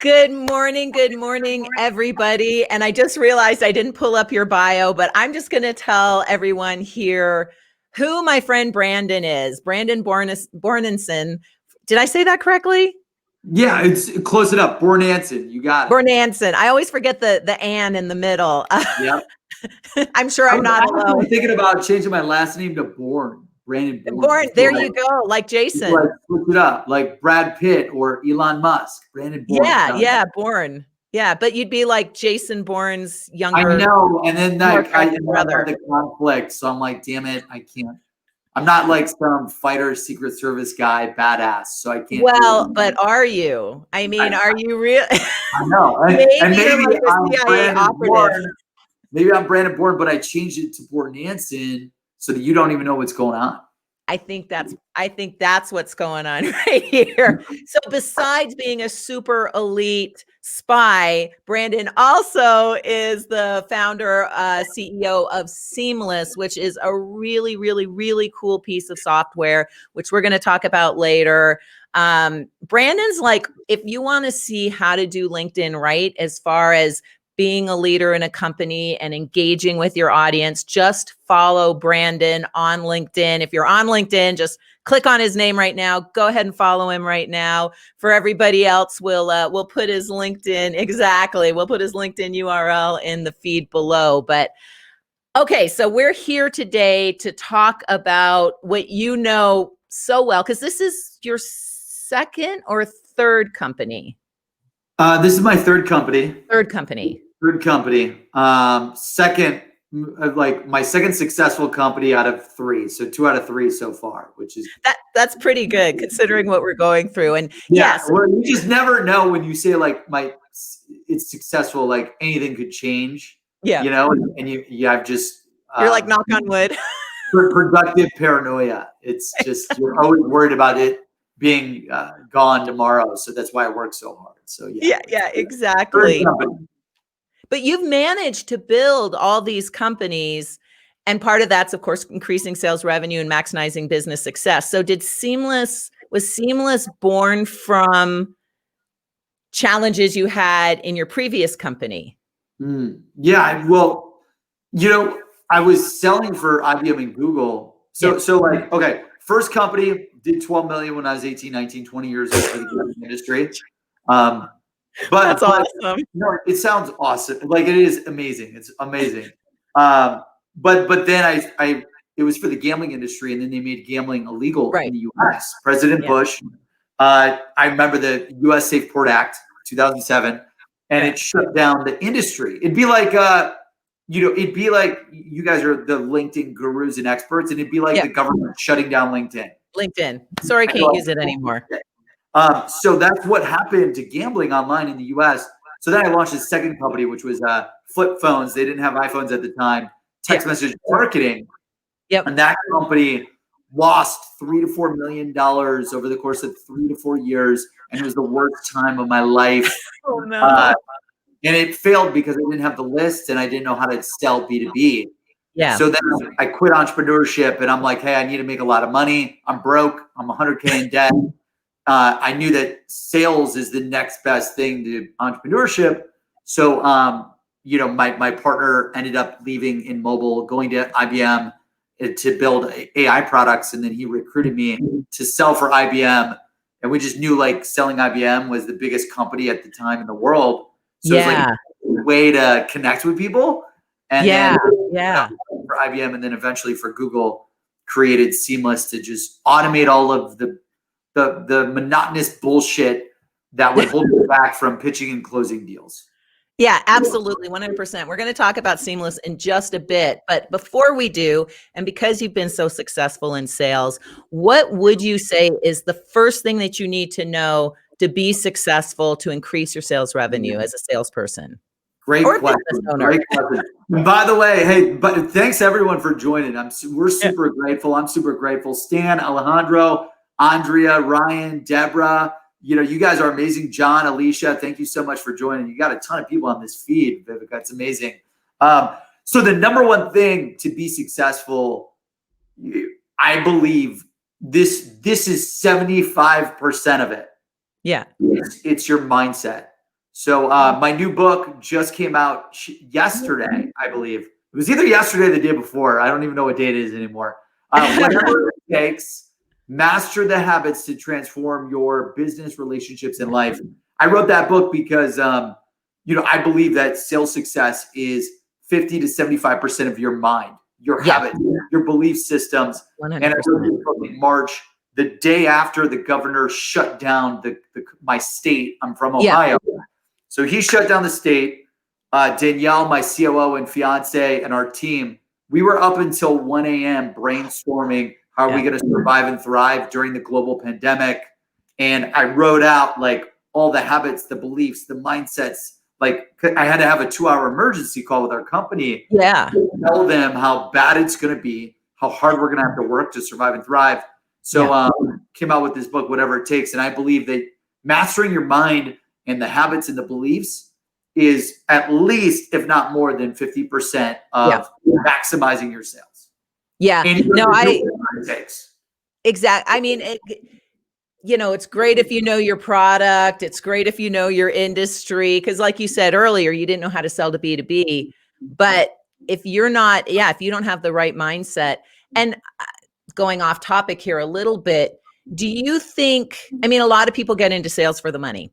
Good morning, everybody. And I just realized I didn't pull up your bio, but I'm just going to tell everyone here who my friend Brandon is. Brandon Bornancin. Did I say that correctly? Yeah, it's close enough. Bornancin, you got it. Bornancin. I always forget the "an" in the middle. Yeah. I'm sure I'm not alone. I'm thinking about changing my last name to Born. Brandon Born. There you go. Like Jason. Like switch it up, like Brad Pitt or Elon Musk. Brandon Born. Yeah, Born. Yeah, but you'd be like Jason Bourne's younger. I know, and then like I brother. have the conflict, so I'm like, damn it, I can't. I'm not like some fighter, Secret Service guy, badass, so I can't. Well, but are you? I mean, are you real? I know, maybe like I'm CIA operative. Maybe I'm Brandon Born, but I changed it to Bornancin so that you don't even know what's going on. I think that's what's going on right here. So besides being a super elite spy, Brandon also is the founder, CEO of Seamless, which is a really, really, really cool piece of software, which we're going to talk about later. Brandon's like, if you want to see how to do LinkedIn right, as far as being a leader in a company and engaging with your audience, just follow Brandon on LinkedIn. If you're on LinkedIn, just click on his name right now. Go ahead and follow him right now. For everybody else, we'll put his LinkedIn, we'll put his LinkedIn URL in the feed below. But okay, so we're here today to talk about what you know so well, because this is your second or third company. This is my third company. Second, like my second successful company out of three. So 2 out of 3 so far, which is that's pretty good considering what we're going through. And yes, well, you just never know when you say like it's successful, like anything could change. Yeah, you know, and I've just you're like knock on wood. Productive paranoia. It's just you're always worried about it being gone tomorrow, so that's why I work so hard. So yeah, exactly. But you've managed to build all these companies, and part of that's, of course, increasing sales revenue and maximizing business success. So was Seamless born from challenges you had in your previous company? Yeah, well, you know, I was selling for IBM and Google. So like, okay, first company did 12 million when I was 18, 19, 20 years old for the gaming industry. But that's awesome. You know, it sounds awesome. Like it is amazing. It's amazing. But then it was for the gambling industry, and then they made gambling illegal in the U.S. President Bush. I remember the U.S. Safe Port Act, 2007, and it shut down the industry. It'd be like it'd be like you guys are the LinkedIn gurus and experts, and it'd be like the government shutting down LinkedIn. Sorry, can't use it anymore. So that's what happened to gambling online in the US. So then I launched a second company, which was flip phones. They didn't have iPhones at the time, text message marketing. And that company lost $3 to $4 million over the course of 3 to 4 years. And it was the worst time of my life. Oh, no. And it failed because I didn't have the list and I didn't know how to sell B2B. Yeah. So then I quit entrepreneurship and I'm like, hey, I need to make a lot of money. I'm broke. I'm 100K in debt. I knew that sales is the next best thing to entrepreneurship. So, you know, my partner ended up leaving in mobile, going to IBM to build AI products. And then he recruited me to sell for IBM. And we just knew like selling IBM was the biggest company at the time in the world. So it was like a way to connect with people. And then for IBM and then eventually for Google created Seamless to just automate all of the monotonous bullshit that would hold you back from pitching and closing deals. Yeah, absolutely. 100%. We're going to talk about Seamless in just a bit. But before we do, and because you've been so successful in sales, what would you say is the first thing that you need to know to be successful to increase your sales revenue as a salesperson? Great question. Great question. And by the way, hey, but thanks everyone for joining. We're super grateful. I'm super grateful. Stan, Alejandro, Andrea, Ryan, Deborah, you know, you guys are amazing. John, Alicia, thank you so much for joining. You got a ton of people on this feed, Viveka. It's amazing. So the number one thing to be successful, I believe this is 75% of it. Yeah. It's your mindset. So my new book just came out yesterday, I believe. It was either yesterday or the day before. I don't even know what date it is anymore. Whatever it takes, master the habits to transform your business, relationships, and life. I wrote that book because, I believe that sales success is 50 to 75% of your mind, your habits, your belief systems. 100%. And I wrote this book in March, the day after the governor shut down my state. I'm from Ohio. So he shut down the state. Danielle, my COO and fiance, and our team, we were up until 1 a.m. brainstorming how are we going to survive and thrive during the global pandemic. And I wrote out like all the habits, the beliefs, the mindsets. Like I had to have a 2-hour emergency call with our company. To tell them how bad it's going to be, how hard we're going to have to work to survive and thrive. So came out with this book, Whatever It Takes. And I believe that mastering your mind and the habits and the beliefs is at least, if not more than 50% of maximizing your sales. Exactly. I mean, it's great if you know your product. It's great if you know your industry. Because like you said earlier, you didn't know how to sell to B2B. But if you're not, if you don't have the right mindset, and going off topic here a little bit, do you think, a lot of people get into sales for the money.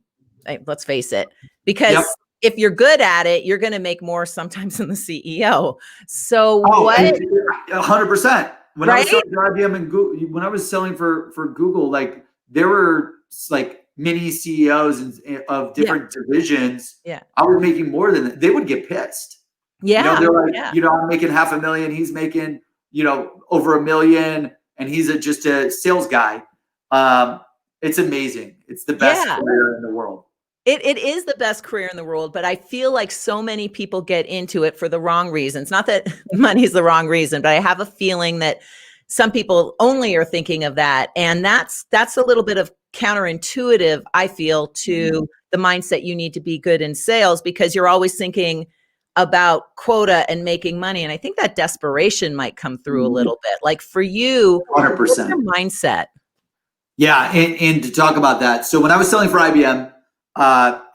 Let's face it, because if you're good at it, you're going to make more sometimes than the CEO. So 100%. When I was selling IBM and Google, when I was selling for Google, like there were like mini CEOs of different divisions. I was making more than that. They would get pissed. They're like, I'm making $500,000. He's making, over $1 million, and he's just a sales guy. It's amazing. It's the best career in the world. It is the best career in the world, but I feel like so many people get into it for the wrong reasons. Not that money is the wrong reason, but I have a feeling that some people only are thinking of that. And that's a little bit of counterintuitive, I feel, to the mindset you need to be good in sales, because you're always thinking about quota and making money. And I think that desperation might come through a little bit. Like for you, 100%. What's your mindset? Yeah. And to talk about that. So when I was selling for IBM,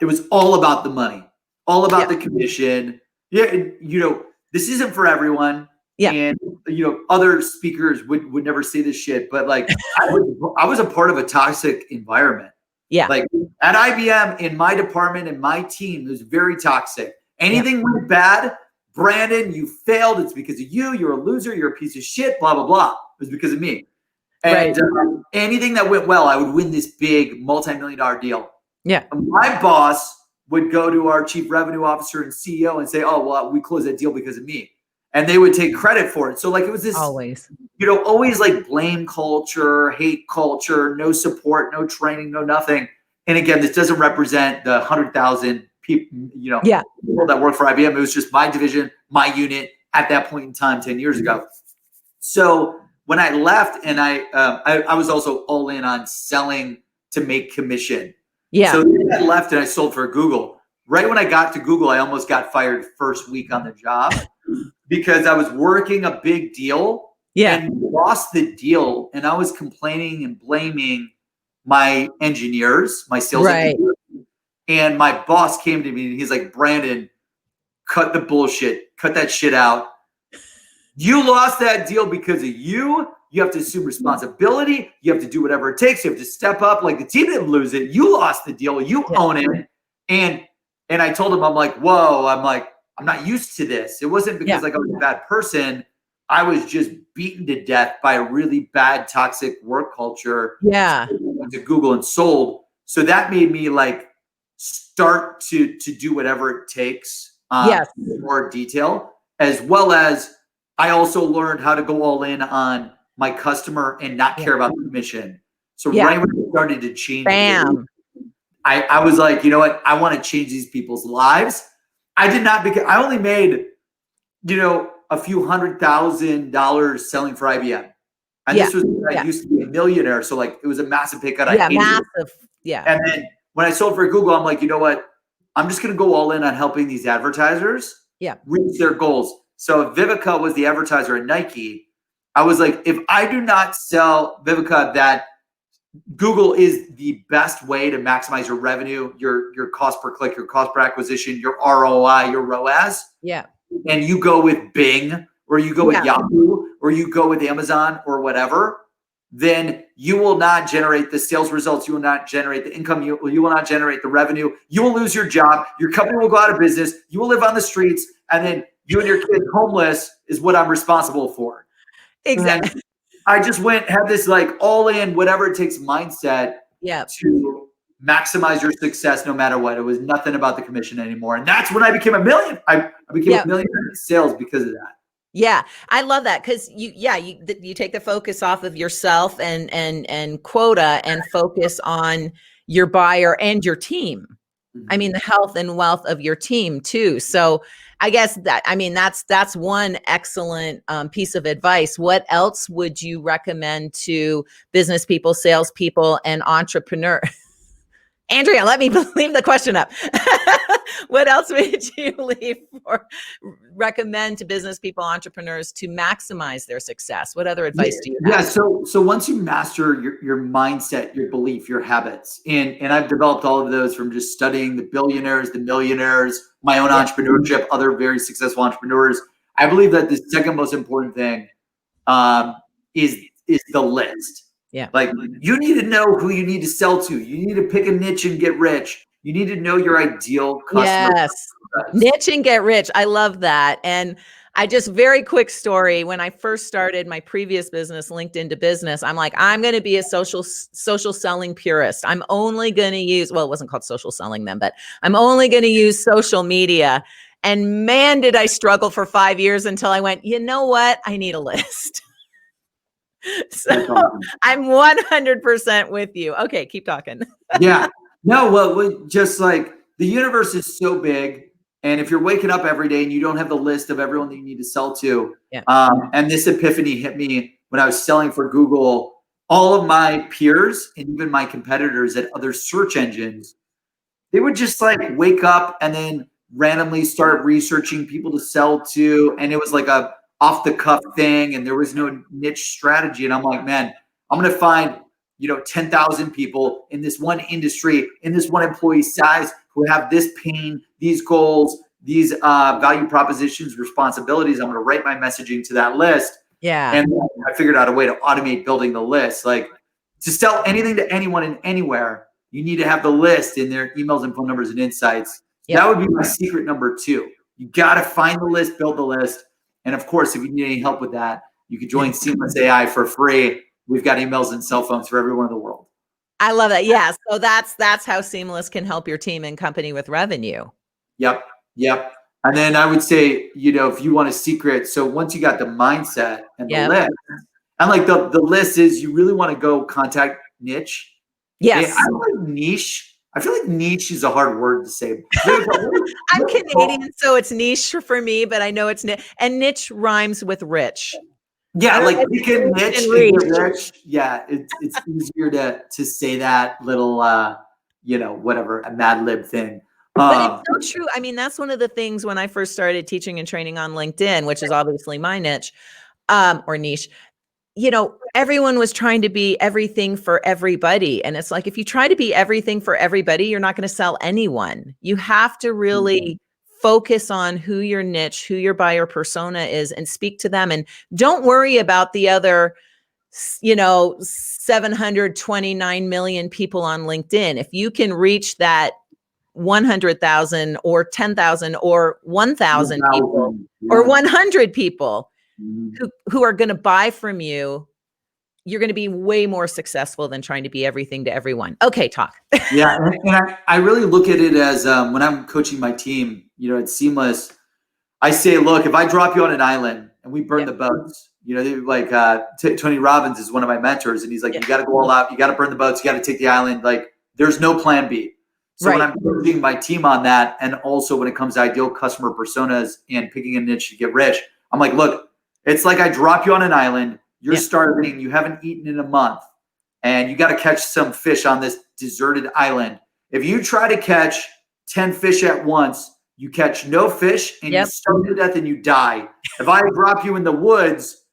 it was all about the money, all about the commission. This isn't for everyone. And, other speakers would never say this shit, but like I was a part of a toxic environment. Like at IBM, in my department and my team, it was very toxic. Anything went bad, Brandon, you failed. It's because of you. You're a loser. You're a piece of shit, blah, blah, blah. It was because of me. And anything that went well, I would win this big multi-million-dollar deal. My boss would go to our chief revenue officer and CEO and say, oh, well, we closed that deal because of me. And they would take credit for it. So like it was this, always like blame culture, hate culture, no support, no training, no nothing. And again, this doesn't represent the 100,000 people, people that work for IBM. It was just my division, my unit at that point in time, 10 years ago. So when I left, and I was also all in on selling to make commission. So then I left and I sold for Google. Right when I got to Google, I almost got fired first week on the job because I was working a big deal and lost the deal. And I was complaining and blaming my engineers, my sales engineers. And my boss came to me and he's like, Brandon, cut the bullshit, cut that shit out. You lost that deal because of you. You have to assume responsibility. You have to do whatever it takes. You have to step up. Like the team didn't lose it. You lost the deal. You own it. And I told him, I'm like, whoa, I'm not used to this. It wasn't because like I was a bad person. I was just beaten to death by a really bad toxic work culture. Went to Google and sold. So that made me like start to do whatever it takes in more detail, as well as I also learned how to go all in on my customer and not care about the commission. So right when I started to change, I was like, you know what? I want to change these people's lives. I did not, because I only made, a few $100,000 selling for IBM. And this was when I used to be a millionaire. So like, it was a massive pay cut. I hated it. And then when I sold for Google, I'm like, you know what? I'm just going to go all in on helping these advertisers reach their goals. So if Viveka was the advertiser at Nike, I was like, if I do not sell Viveka Google is the best way to maximize your revenue, your cost per click, your cost per acquisition, your ROI, your ROAS. Yeah. And you go with Bing, or you go with Yahoo, or you go with Amazon or whatever, then you will not generate the sales results. You will not generate the income. You will not generate the revenue. You will lose your job. Your company will go out of business. You will live on the streets. And then you and your kids homeless is what I'm responsible for. Exactly. And I just had this like all in, whatever it takes mindset to maximize your success no matter what. It was nothing about the commission anymore. And that's when I became a million. I became a millionaire in sales because of that. Yeah, I love that because you take the focus off of yourself and quota and focus on your buyer and your team. I mean, the health and wealth of your team too. So I guess that's one excellent piece of advice. What else would you recommend to business people, salespeople, and entrepreneurs? Andrea, let me leave the question up. What else would you recommend to business people, entrepreneurs to maximize their success? What other advice do you have? So once you master your mindset, your belief, your habits, and I've developed all of those from just studying the billionaires, the millionaires, my own entrepreneurship, other very successful entrepreneurs. I believe that the second most important thing is the list. Yeah. Like you need to know who you need to sell to. You need to pick a niche and get rich. You need to know your ideal customer. Yes. Niche and get rich. I love that. And very quick story. When I first started my previous business, LinkedIn to Business, I'm like, I'm going to be a social selling purist. I'm only going to use, well, it wasn't called social selling then, but I'm only going to use social media. And man, did I struggle for 5 years until I went, you know what? I need a list. So I'm 100% with you. Okay, keep talking. Yeah. No, well, just like the universe is so big. And if you're waking up every day and you don't have the list of everyone that you need to sell to, and this epiphany hit me when I was selling for Google, all of my peers and even my competitors at other search engines, they would just like wake up and then randomly start researching people to sell to. And it was like a off the cuff thing. And there was no niche strategy. And I'm like, man, I'm going to find 10,000 people in this one industry, in this one employee size who have this pain, these goals, these value propositions, responsibilities. I'm going to write my messaging to that list. Yeah. And I figured out a way to automate building the list. Like to sell anything to anyone and anywhere, you need to have the list in their emails and phone numbers and insights. That would be my secret number 2. You got to find the list, build the list. And of course, if you need any help with that, you can join Seamless.AI for free. We've got emails and cell phones for everyone in the world. I love that. Yeah. So that's how Seamless can help your team and company with revenue. Yep. And then I would say, if you want a secret, so once you got the mindset and the list, and like the list is you really want to go contact niche. Yes. I like niche. I feel like niche is a hard word to say. I'm Canadian, so it's niche for me, but I know it's niche. And niche rhymes with rich. Yeah, like you can niche and get rich. Yeah, it's easier to say that little, whatever, a Mad Lib thing. But it's so true. I mean, that's one of the things when I first started teaching and training on LinkedIn, which is obviously my niche or niche. Everyone was trying to be everything for everybody. And it's like, if you try to be everything for everybody, you're not going to sell anyone. You have to really focus on who your niche, who your buyer persona is, and speak to them. And don't worry about the other, 729 million people on LinkedIn. If you can reach that 100,000 or 10,000 or 1,000 people or 100 people who are going to buy from you, you're going to be way more successful than trying to be everything to everyone. Okay, talk. Yeah, and I really look at it as when I'm coaching my team, at Seamless, I say, look, if I drop you on an island and we burn the boats, like Tony Robbins is one of my mentors, and he's like, you got to go all out, you got to burn the boats, you got to take the island. Like, there's no plan B. So when I'm coaching my team on that, and also when it comes to ideal customer personas and picking a niche to get rich, I'm like, look, it's like I drop you on an island, you're starving, you haven't eaten in a month, and you got to catch some fish on this deserted island. If you try to catch 10 fish at once, you catch no fish and you starve to death and you die. If I drop you in the woods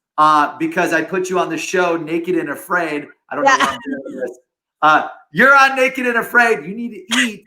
because I put you on the show naked and afraid, I don't know why I'm doing this. You're on Naked and Afraid. You need to eat.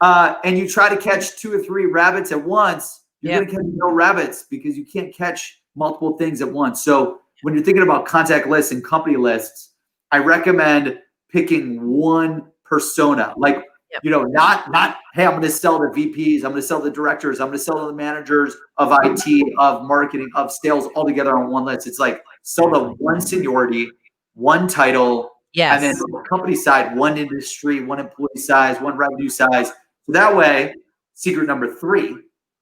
And you try to catch 2 or 3 rabbits at once, you're going to catch no rabbits because you can't catch multiple things at once. So when you're thinking about contact lists and company lists, I recommend picking one persona. Like, not, hey, I'm going to sell to VPs. I'm going to sell to directors. I'm going to sell to the managers of IT, of marketing, of sales all together on one list. It's like sell to one seniority, one title, and then on the company side, one industry, one employee size, one revenue size. So that way, secret number 3,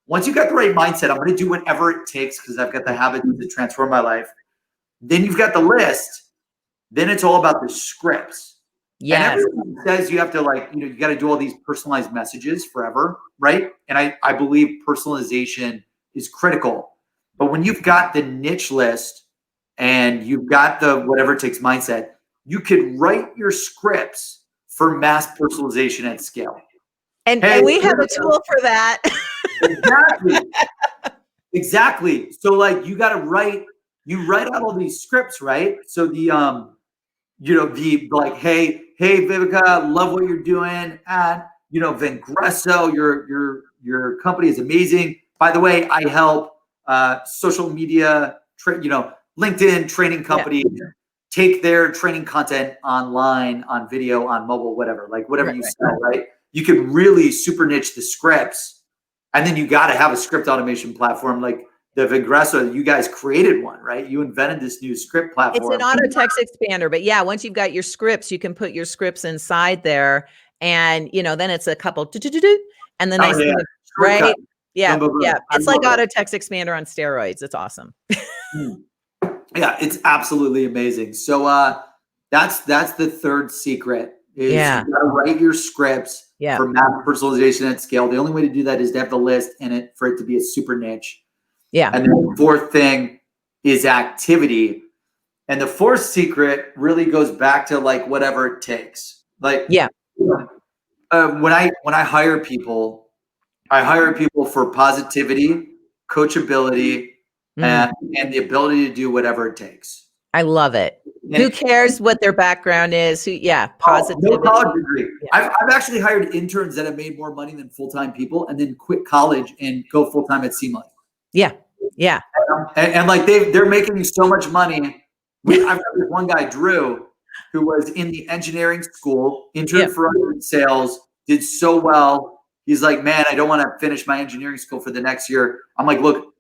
once you got the right mindset, I'm going to do whatever it takes because I've got the habit to transform my life. Then you've got the list. Then it's all about the scripts. And everyone says you have to you got to do all these personalized messages forever, right? And I believe personalization is critical. But when you've got the niche list and you've got the whatever it takes mindset, you could write your scripts for mass personalization at scale. And we have a tool for that. Exactly. So like you write out all these scripts, right? So the hey Viveka, love what you're doing at Vengreso, your company is amazing. By the way, I help social media LinkedIn training companies take their training content online, on video, on mobile, whatever you sell, right? You can really super niche the scripts. And then you got to have a script automation platform like the Vengreso. You guys created one, right? You invented this new script platform. It's an auto text expander, but once you've got your scripts, you can put your scripts inside there, and then it's a couple, and the nice thing, right? Yeah. It's like auto text expander on steroids. It's awesome. Yeah, it's absolutely amazing. So that's the third secret. Is you got to write your scripts for mass personalization at scale. The only way to do that is to have the list and for it to be a super niche. Yeah. And then the fourth thing is activity. And the fourth secret really goes back to whatever it takes. When I hire people, I hire people for positivity, coachability, and the ability to do whatever it takes. I love it. Who cares what their background is? Positivity. No college degree. I've actually hired interns that have made more money than full-time people and then quit college and go full-time at Seamless. Yeah. And they're making so much money. I've got this one guy, Drew, who was in the engineering school, interned for sales, did so well. He's like, man, I don't want to finish my engineering school for the next year. I'm like, look,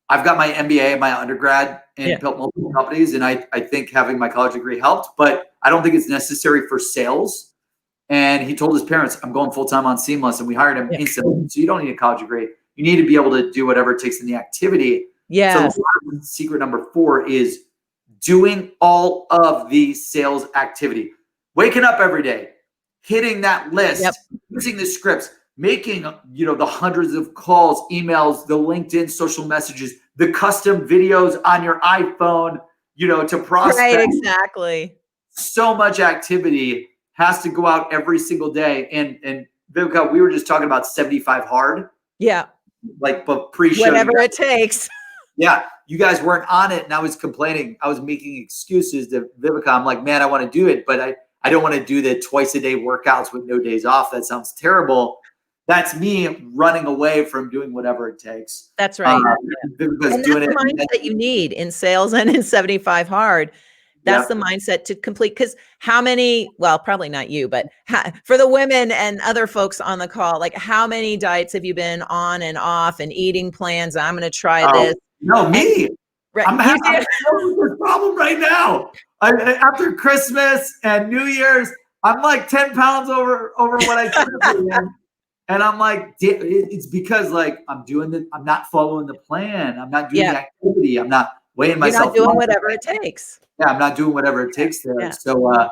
I've got my MBA and my undergrad and built multiple companies. And I think having my college degree helped, but I don't think it's necessary for sales. And he told his parents, I'm going full-time on Seamless. And we hired him instantly. So you don't need a college degree. You need to be able to do whatever it takes in the activity. So secret number 4 is doing all of the sales activity. Waking up every day, hitting that list, using the scripts, making the hundreds of calls, emails, the LinkedIn social messages, the custom videos on your iPhone, to prospect. Right, exactly. So much activity has to go out every single day. And Viveka, we were just talking about 75 hard. Yeah. But pre-show. Whatever it takes. Yeah. You guys weren't on it. And I was complaining. I was making excuses to Viveka. I'm like, man, I want to do it, but I don't want to do the twice-a-day workouts with no days off. That sounds terrible. That's me running away from doing whatever it takes. That's right. And that's the mindset you need in sales and in 75 hard. That's the mindset to complete. Because how many, well, probably not you, but for the women and other folks on the call, how many diets have you been on and off and eating plans? I'm going to try this. No, me. I'm having this problem right now. After Christmas and New Year's, I'm like 10 pounds over what I typically am. And I'm like, it's because I'm not following the plan. I'm not doing the activity. I'm not weighing myself. You're not doing whatever it takes. Yeah, I'm not doing whatever it takes there. Yeah. So,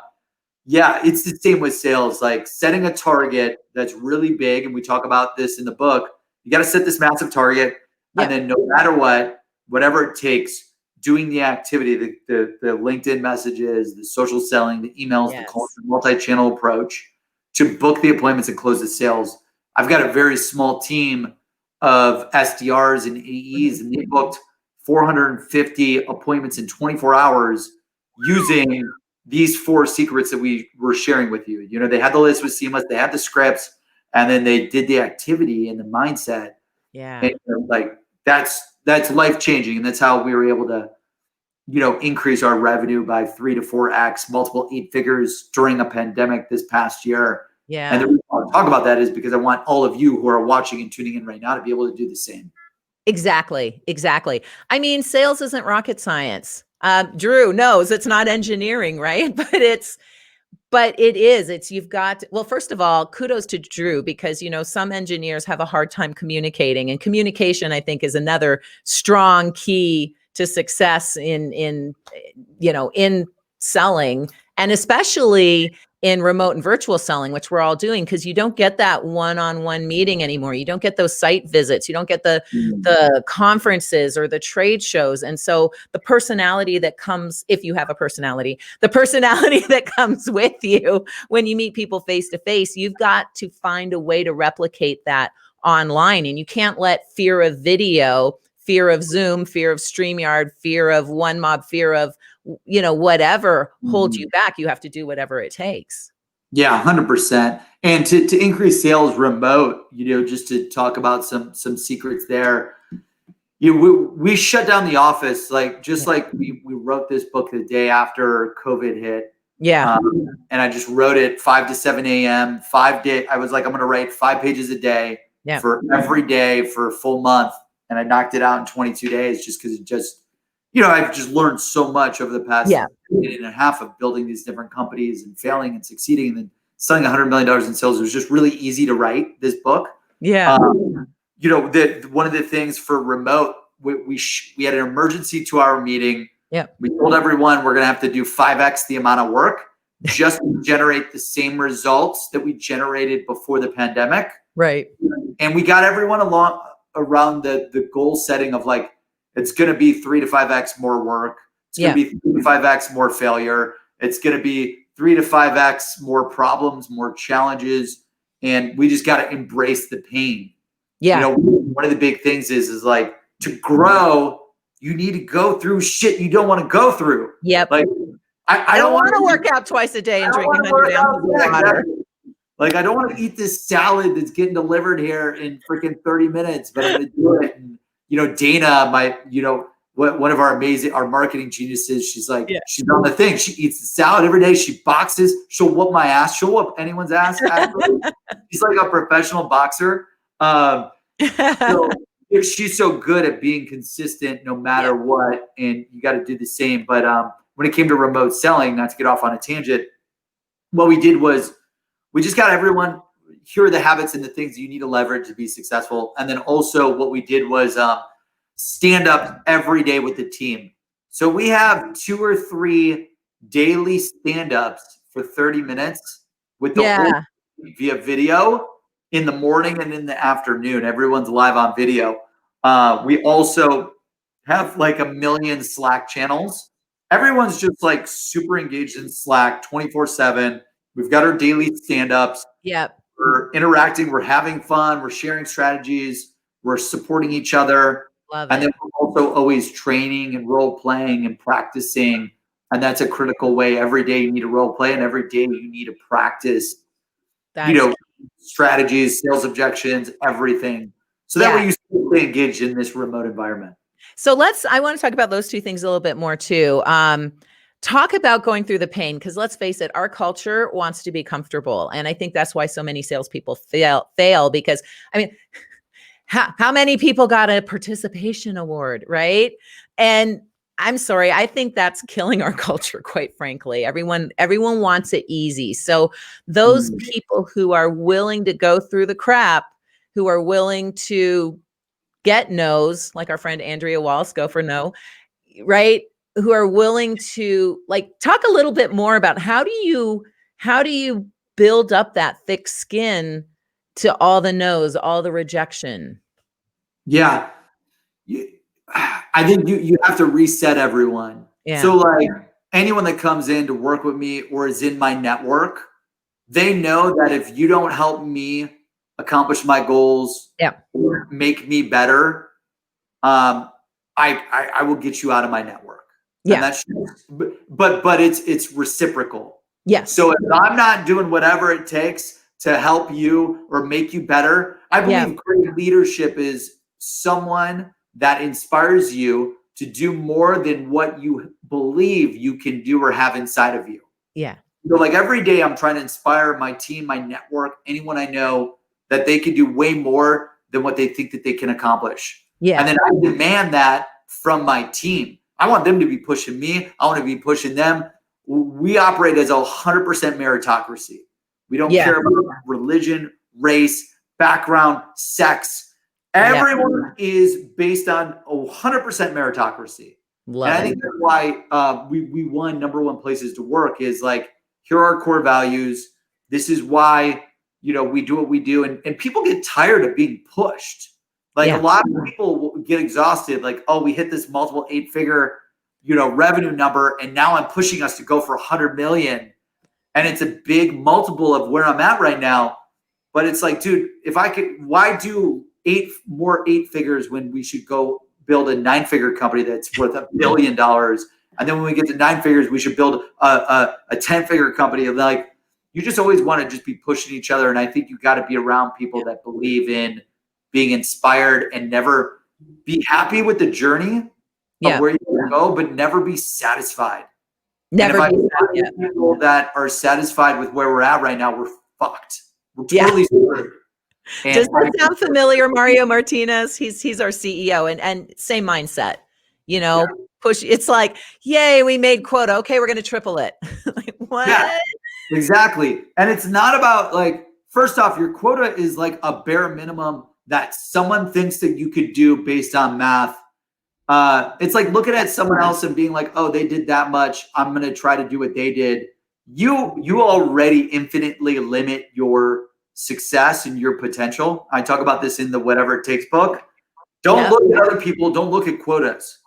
it's the same with sales. Setting a target that's really big, and we talk about this in the book. You got to set this massive target, and then no matter whatever it takes, doing the activity, the LinkedIn messages, the social selling, the emails, the calls, the multi-channel approach to book the appointments and close the sales. I've got a very small team of SDRs and AEs, and they booked 450 appointments in 24 hours using these 4 secrets that we were sharing with you. You know, they had the list with Seamless, they had the scripts, and then they did the activity and the mindset. Yeah. And like that's life changing, and that's how we were able to, you know, increase our revenue by 3 to 4x, multiple 8 figures during a pandemic this past year. And the Yeah. reason I want to talk about that is because I want all of you who are watching and tuning in right now to be able to do the same. Exactly. Exactly. I mean, sales isn't rocket science. Drew knows it's not engineering, right? But it is. It's you've got well, first of all, kudos to Drew because you know some engineers have a hard time communicating, and communication, I think, is another strong key to success in you know in selling, and especially in remote and virtual selling, which we're all doing, because you don't get that one-on-one meeting anymore. You don't get those site visits. You don't get the conferences or the trade shows, and so the personality that comes, if you have a personality, the personality that comes with you when you meet people face to face, you've got to find a way to replicate that online. And you can't let fear of video, fear of Zoom, fear of StreamYard, fear of OneMob, fear of, you know, whatever hold you back. You have to do whatever it takes. Yeah, 100%. And to increase sales remote, you know, just to talk about some secrets there. We shut down the office, like just like we wrote this book the day after COVID hit. Yeah. And I just wrote it 5 to 7 a.m. 5 day. I was like, I'm going to write 5 pages a day for every day for a full month. And I knocked it out in 22 days just because it just, you know, I've just learned so much over the past year and a half of building these different companies and failing and succeeding and then selling $100 million in sales. It was just really easy to write this book. Yeah. You know, one of the things for remote, we had an emergency 2-hour meeting. Yeah. We told everyone we're going to have to do 5x the amount of work just to generate the same results that we generated before the pandemic. Right. And we got everyone along around the goal setting of like, it's going to be 3 to 5x more work. It's going to be 3 to 5x more failure. It's going to be 3 to 5x more problems, more challenges. And we just got to embrace the pain. Yeah. You know, one of the big things is like to grow, you need to go through shit you don't want to go through. Yep. Like I don't want to work out twice a day and drink 100 ounces of water. Exactly. Like I don't want to eat this salad that's getting delivered here in freaking 30 minutes, but I'm going to do it. And, you know, Dana, one of our marketing geniuses, she's like, she's on the thing. She eats the salad every day. She boxes. She'll whoop my ass. She'll whoop anyone's ass. She's like a professional boxer. So she's so good at being consistent no matter what. And you got to do the same. But when it came to remote selling, not to get off on a tangent, what we did was we just got everyone, here are the habits and the things you need to leverage to be successful. And then also what we did was stand up every day with the team. So we have 2 or 3 daily stand-ups for 30 minutes with the whole team via video in the morning and in the afternoon. Everyone's live on video. We also have like 1 million Slack channels. Everyone's just like super engaged in Slack 24/7. We've got our daily stand-ups. Yep. We're interacting. We're having fun. We're sharing strategies. We're supporting each other. Love and it. then we're also always training and role playing and practicing. And that's a critical way. Every day you need to role play, and every day you need to practice, strategies, sales objections, everything. So that way you stay engaged in this remote environment. So I want to talk about those 2 things a little bit more too. Talk about going through the pain, because let's face it, our culture wants to be comfortable. And I think that's why so many salespeople fail because, I mean, how many people got a participation award, right? And I'm sorry, I think that's killing our culture, quite frankly. Everyone wants it easy. So those people who are willing to go through the crap, who are willing to get no's, like our friend Andrea Wallace, go for no, right? Who are willing to talk a little bit more about how do you build up that thick skin to all the no's, all the rejection? Yeah. I think you have to reset everyone. Yeah. So like anyone that comes in to work with me or is in my network, they know that if you don't help me accomplish my goals, or make me better, I will get you out of my network. Yeah. And that's, but it's reciprocal. Yes. So if I'm not doing whatever it takes to help you or make you better, I believe great leadership is someone that inspires you to do more than what you believe you can do or have inside of you. Yeah. So like every day I'm trying to inspire my team, my network, anyone I know that they can do way more than what they think that they can accomplish. Yeah. And then I demand that from my team. I want them to be pushing me. I want to be pushing them. We operate as 100% meritocracy. We don't care about religion, race, background, sex. Everyone is based on 100% meritocracy. Love and I it. think that's why we won #1 places to work is like, here are our core values. This is why, we do what we do. And people get tired of being pushed. Like a lot of people will get exhausted. Like, oh, we hit this multiple 8-figure, revenue number. And now I'm pushing us to go for 100 million. And it's a big multiple of where I'm at right now. But it's like, dude, if I could, why do 8 figures when we should go build a 9-figure company that's worth $1 billion? And then when we get to 9 figures, we should build a 10-figure company. Like, you just always want to just be pushing each other. And I think you got to be around people that believe in being inspired and never be happy with the journey of where you want to go, but never be satisfied. Never and if be I find people that are satisfied with where we're at right now, we're fucked. We're totally screwed. Does that sound familiar, Mario Martinez? He's our CEO and same mindset, push. It's like, yay, we made quota. Okay, we're going to triple it. Like, what? Yeah, exactly. And it's not about like, first off, your quota is like a bare minimum that someone thinks that you could do based on math. It's like looking at someone else and being like, oh, they did that much. I'm going to try to do what they did. You already infinitely limit your success and your potential. I talk about this in the Whatever It Takes book. Don't look at other people. Don't look at quotas.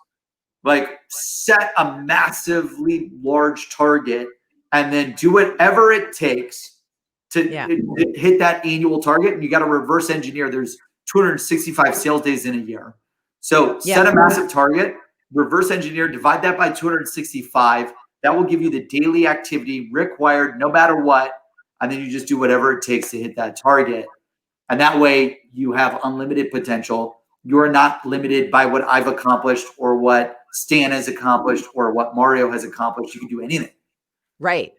Like, set a massively large target and then do whatever it takes to hit that annual target. And you got to reverse engineer. There's 265 sales days in a year. So set a massive target, reverse engineer, divide that by 265. That will give you the daily activity required no matter what. And then you just do whatever it takes to hit that target. And that way you have unlimited potential. You're not limited by what I've accomplished or what Stan has accomplished or what Mario has accomplished. You can do anything. Right.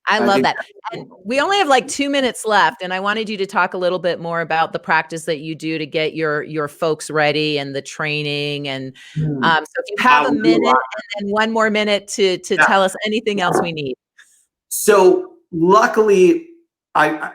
I love that. And we only have like 2 minutes left. And I wanted you to talk a little bit more about the practice that you do to get your folks ready and the training. And so if you have a minute and then 1 more minute to tell us anything else we need. So luckily, I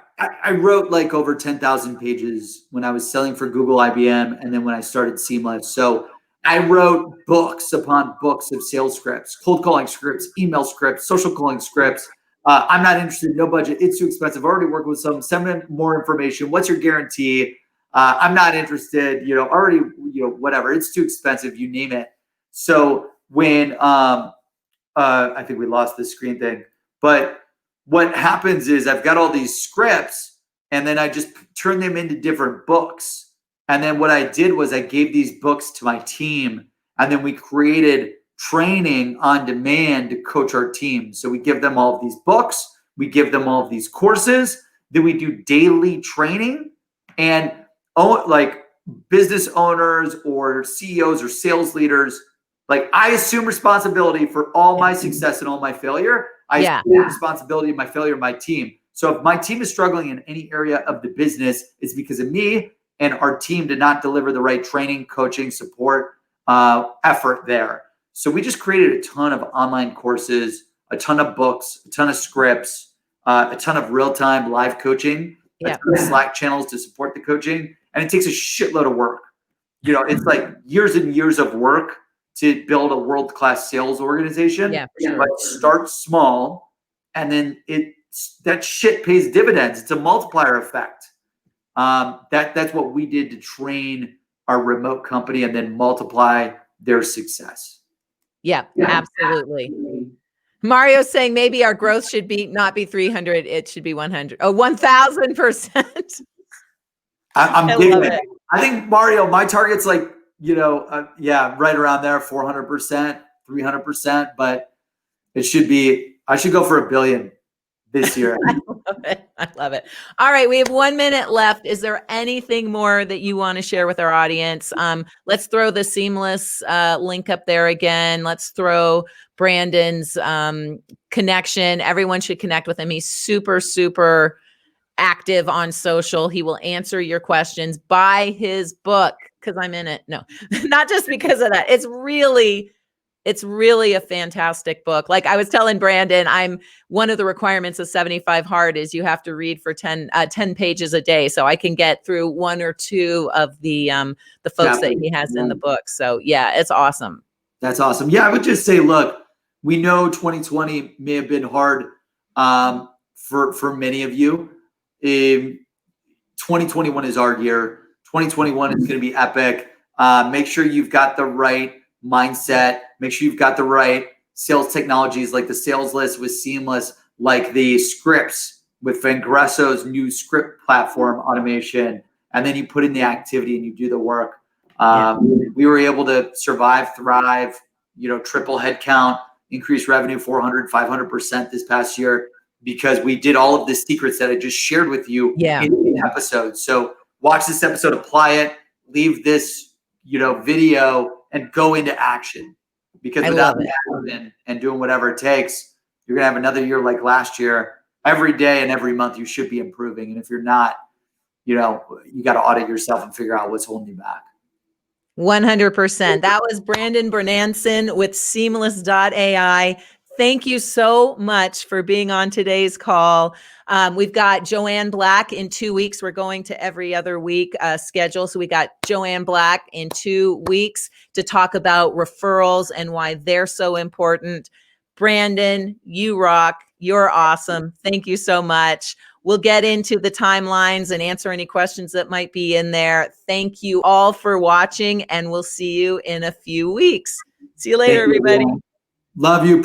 wrote like over 10,000 pages when I was selling for Google, IBM, and then when I started Seamless. So I wrote books upon books of sales scripts, cold calling scripts, email scripts, social calling scripts. I'm not interested, no budget, it's too expensive. Already working with some, send me more information. What's your guarantee? I'm not interested, already, whatever, it's too expensive, you name it. So when, I think we lost the screen thing, but what happens is I've got all these scripts and then I just turn them into different books. And then what I did was I gave these books to my team and then we created training on demand to coach our team. So we give them all of these books, we give them all of these courses, then we do daily training. And like business owners or CEOs or sales leaders, like I assume responsibility for all my success and all my failure. I assume responsibility of my failure of my team. So if my team is struggling in any area of the business, it's because of me and our team did not deliver the right training, coaching, support, effort there. So we just created a ton of online courses, a ton of books, a ton of scripts, a ton of real-time live coaching, a ton of Slack channels to support the coaching. And it takes a shitload of work. It's like years and years of work to build a world-class sales organization. But start small and then that shit pays dividends. It's a multiplier effect. That's what we did to train our remote company and then multiply their success. Yeah, absolutely. Mario's saying maybe our growth should not be 300, it should be 100. Oh, 1,000%. I'm digging it. I think Mario, my target's like, right around there, 400%. 300%, but I should go for $1 billion this year. I love it. I love it. All right. We have 1 minute left. Is there anything more that you want to share with our audience? Let's throw the Seamless link up there again. Let's throw Brandon's connection. Everyone should connect with him. He's super, super active on social. He will answer your questions. Buy his book because I'm in it. No, not just because of that. It's really a fantastic book. Like I was telling Brandon, one of the requirements of 75 Hard is you have to read for 10 pages a day. So I can get through 1 or 2 of the folks that he has in the book. So yeah, it's awesome. That's awesome. Yeah, I would just say, look, we know 2020 may have been hard for many of you. 2021 is our year. 2021 is going to be epic. Make sure you've got the right mindset. Make sure you've got the right sales technologies like the sales list with Seamless, like the scripts with Vengreso's new script platform automation. And then you put in the activity and you do the work. We were able to survive, thrive, triple headcount, increase revenue 400, 500% this past year because we did all of the secrets that I just shared with you in the episode. So watch this episode, apply it, leave this, video and go into action because without action and doing whatever it takes, you're going to have another year like last year. Every day and every month you should be improving. And if you're not, you got to audit yourself and figure out what's holding you back. 100%. That was Brandon Bornancin with Seamless.AI. Thank you so much for being on today's call. We've got Joanne Black in 2 weeks. We're going to every other week schedule. So we got Joanne Black in 2 weeks to talk about referrals and why they're so important. Brandon, you rock. You're awesome. Thank you so much. We'll get into the timelines and answer any questions that might be in there. Thank you all for watching, and we'll see you in a few weeks. See you later, everybody. Love you.